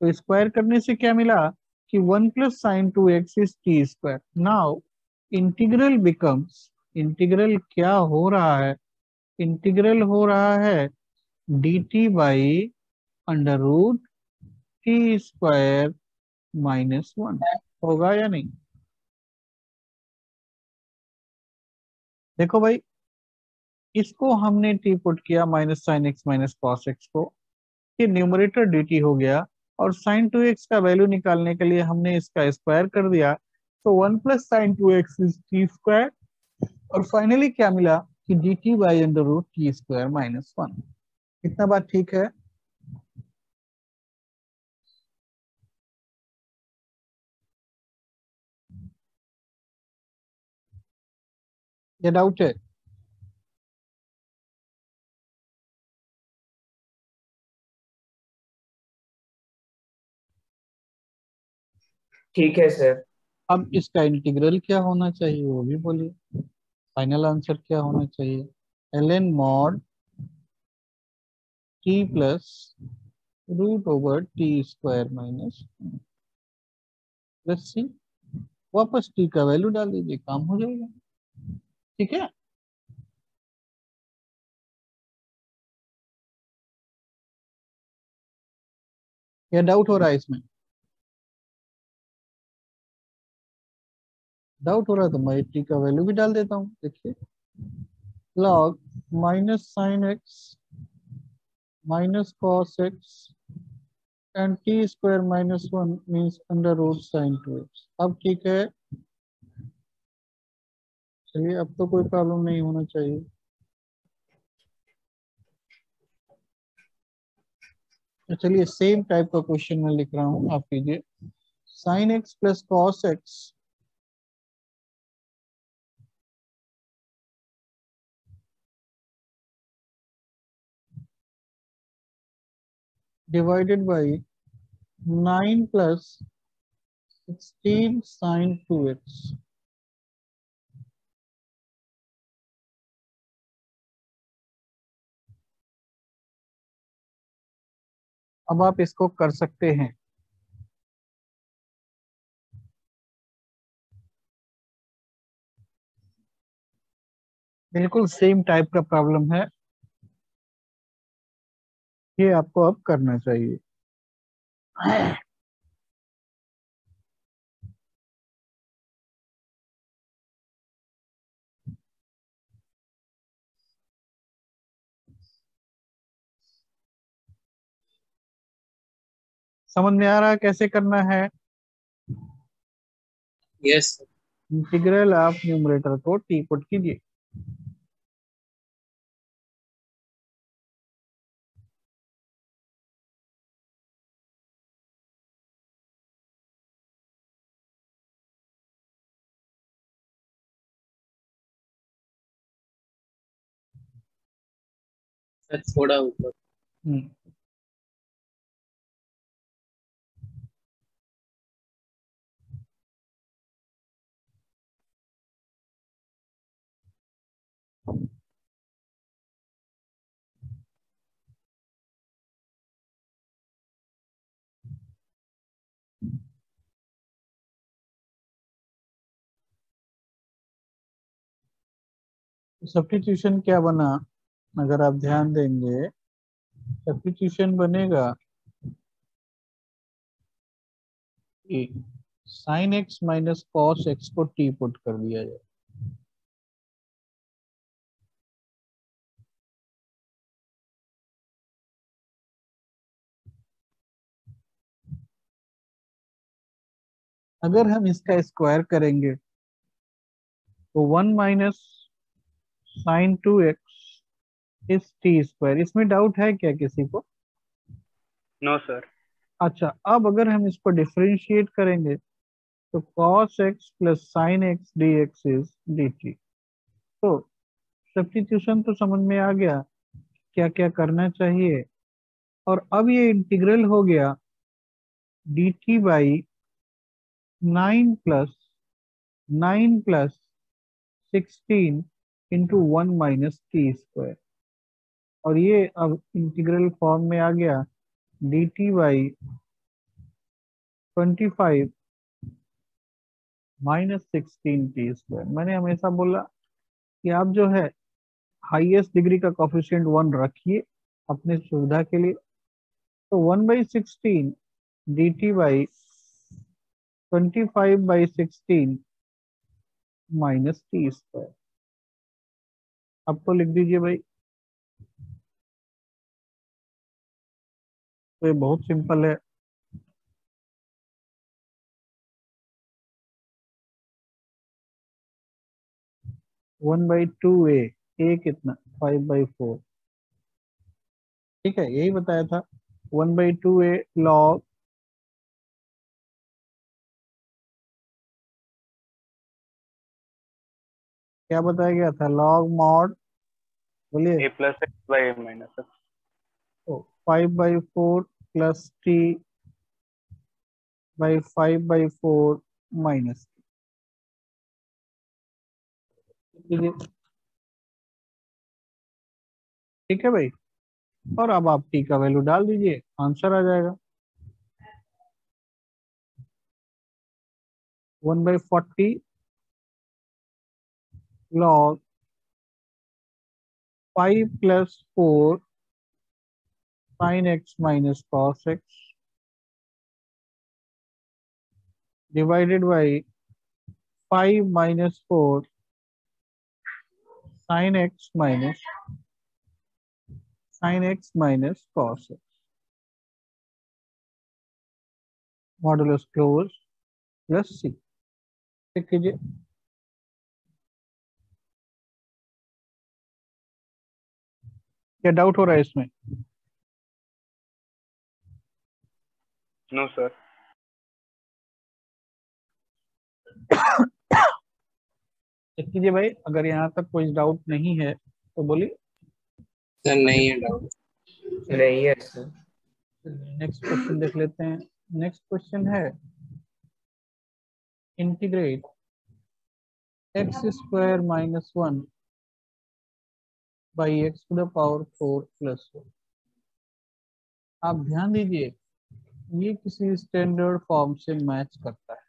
तो स्क्वायर करने से क्या मिला कि 1 plus sine 2x is t square. Now integral becomes, integral क्या हो रहा है? इंटीग्रल हो रहा है d t by under root t square minus 1। होगा या नहीं? देखो भाई, इसको हमने टी पुट किया minus sine x minus cos x को, ये न्यूमरेटर डी टी हो गया, और साइन 2x का वैल्यू निकालने के लिए हमने इसका स्क्वायर कर दिया, तो 1 plus sine 2x is t square, और फाइनली क्या मिला कि d t by under root t square minus 1। इतना बात ठीक है? ये डाउट है? ठीक है सर। अब इसका इंटीग्रल क्या होना चाहिए वो भी बोलिए, फाइनल आंसर क्या होना चाहिए? L n mod t plus root over t square minus plus c, वापस टी का वैल्यू डाल दीजिए, काम हो जाएगा। ठीक है, क्या डाउट हो रहा है इसमें? डाउट हो रहा है तो मैं टी का वैल्यू भी डाल देता हूँ। देखिए, log minus sine x minus cos x and t square minus 1 means under root sine 2x। अब ठीक है, चलिए अब तो कोई प्रॉब्लम नहीं होना चाहिए। तो चलिए सेम टाइप का क्वेश्चन मैं लिख रहा हूँ, आप कीजिए। Sine x plus cos x divided by 9 plus 16 sine 2x। अब आप इसको कर सकते हैं। बिल्कुल सेम टाइप का प्रॉब्लम है, ये आपको अब करना चाहिए। समझ में आ रहा है कैसे करना है? Yes sir. Integral of numerator को टी पुट कीजिए। सर थोड़ा ऊपर। हम्म, सब्स्टिट्यूशन क्या बना, अगर आप ध्यान देंगे सब्स्टिट्यूशन बनेगा कि sign x minus cos x को टी पुट कर दिया जाए। अगर हम इसका स्क्वायर करेंगे तो 1 माइनस साइन 2x इस टी स्क्वायर। इसमें डाउट है क्या किसी को? No sir. अच्छा, अब अगर हम इसको डिफरेंशिएट करेंगे तो cos x plus sine x d x is d T. तो सब्स्टिट्यूशन तो समझ में आ गया क्या क्या करना चाहिए। और अब ये इंटीग्रल हो गया D t by 9 plus 16 into 1 minus T square. और ये अब इंटीग्रल फॉर्म में आ गया D t by 25 minus 16 T square. मैंने हमेशा बोला कि आप जो है हाईएस्ट डिग्री का कोफिशिएंट 1 रखिए अपने सुविधा के लिए। तो 1/16 D t by 25/16 minus T square. अब तो लिख दीजिए भाई, तो ये बहुत सिंपल है। वन बाई टू ए कितना 5/4। ठीक है, यही बताया था 1/2a लॉग क्या बताया गया था, लॉग मॉड बोलिए a plus x by a minus x. 5/4 plus t by 5/4 minus t. ठीक है भाई, और अब आप टी का वैल्यू डाल दीजिए, आंसर आ जाएगा 1/40 log 5 plus 4 sin x minus cos x divided by 5 minus 4 sin x minus cos x modulus close plus c। ठीक कीजिए। क्या डाउट हो रहा है इसमें? No sir. चेक कीजिए भाई, अगर यहाँ तक कोई डाउट नहीं है तो बोलिए। सर नहीं है डाउट। नहीं है सर। नेक्स्ट क्वेश्चन देख लेते हैं। नेक्स्ट क्वेश्चन है integrate x square minus 1 by x to the power 4 plus 1। आप ध्यान दीजिए, ये किसी स्टैंडर्ड फॉर्म से मैच करता है।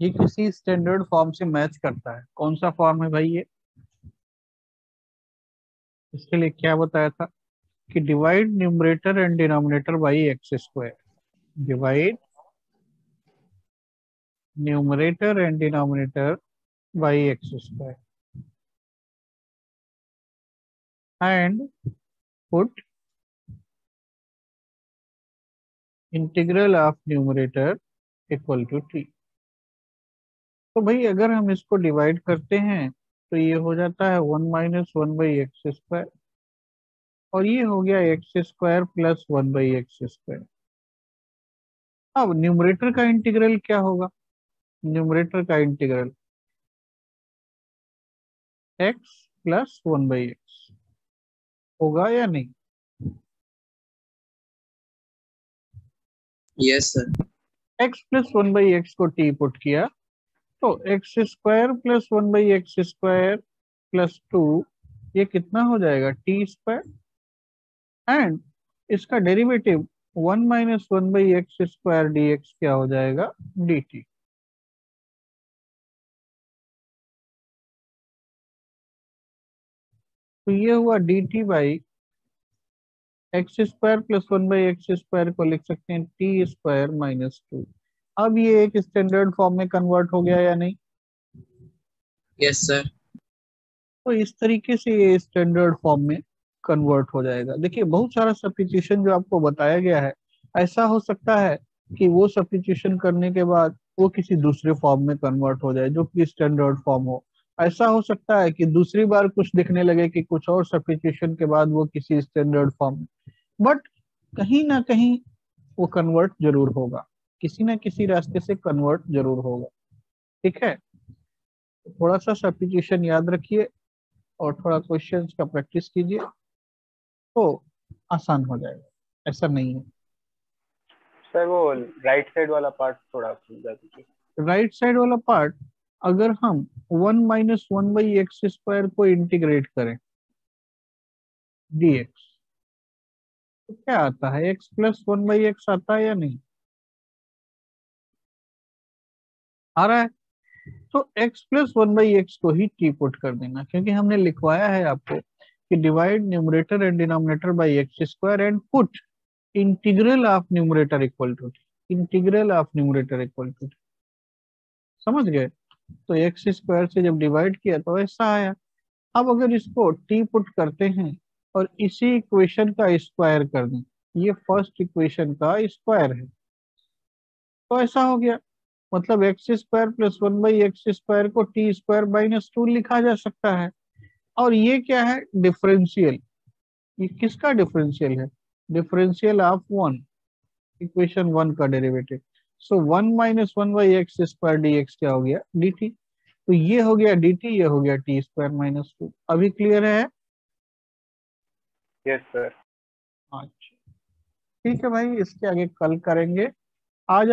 ये किसी स्टैंडर्ड फॉर्म से मैच करता है। कौन सा फॉर्म है भाई ये? इसके लिए क्या बताया था कि divide numerator and denominator by x square. Divide numerator and denominator by x square and put integral of numerator equal to t. तो भाई अगर हम इसको डिवाइड करते हैं तो ये हो जाता है 1 माइनस 1/x², और ये हो गया x² प्लस 1/x²। अब न्यूमरेटर का इंटीग्रल क्या होगा? न्यूमरेटर का इंटीग्रल x प्लस 1/x। होगा या नहीं? Yes sir. x plus 1/x को t पुट किया तो x square plus 1/x square plus 2 ये कितना हो जाएगा टी स्क्वायर, एंड इसका derivative 1 minus 1/x square dx क्या हो जाएगा dt। तो ये हुआ dt by x square plus 1/x square को लिख सकते हैं टी स्क्वायर माइनस 2। अब ये एक स्टैंडर्ड फॉर्म में कन्वर्ट हो गया या नहीं? Yes sir. तो इस तरीके से ये स्टैंडर्ड फॉर्म में कन्वर्ट हो जाएगा। देखिए बहुत सारा सब्स्टिट्यूशन जो आपको बताया गया है, ऐसा हो सकता है कि वो सब्स्टिट्यूशन करने के बाद वो किसी दूसरे फॉर्म में कन्वर्ट हो जाए जो कि स्टैंडर्ड फॉर्म हो। ऐसा हो सकता है कि दूसरी बार कुछ दिखने लगे कि कुछ और सब्स्टिट्यूशन के बाद वो किसी स्टैंडर्ड फॉर्म में, बट कहीं ना कहीं वो कन्वर्ट जरूर होगा, किसी ना किसी रास्ते से कन्वर्ट जरूर होगा। ठीक है, थोड़ा सा सब्स्टिट्यूशन याद रखिए और थोड़ा क्वेश्चंस का प्रैक्टिस कीजिए तो आसान हो जाएगा, ऐसा नहीं है। सर वो राइट साइड वाला पार्ट थोड़ा समझा दीजिए। राइट साइड वाला पार्ट अगर हम 1 माइनस 1/x स्क्वायर को इंटीग्रेट करें dx तो क्या आता है, x प्लस 1/x आता है या नहीं आ रहा है? तो x प्लस 1/x को ही t पुट कर देना, क्योंकि हमने लिखवाया है आपको कि divide numerator and denominator by x square and put integral of numerator equal to t, integral of numerator equal to t. समझ गए? तो एक्स स्क्वायर से जब डिवाइड किया तो ऐसा आया। अब अगर इसको टी पुट करते हैं और इसी इक्वेशन का स्क्वायर कर दें, ये फर्स्ट इक्वेशन का स्क्वायर है, तो ऐसा हो गया। मतलब x square plus 1/x square को टी स्क्वायर माइनस 2 लिखा जा सकता है। और ये क्या है, डिफरेंशियल। ये किसका डिफरेंशियल है? डिफरेंशियल ऑफ 1, इक्वेशन 1 का डेरिवेटिव। सो 1 माइनस 1/x स्क्वायर dx क्या हो गया dt। तो ये हो गया dt, ये हो गया टी स्क्वायर माइनस 2। अभी क्लियर है? Yes sir. अच्छा ठीक है भाई, इसके आगे कल करेंगे। आज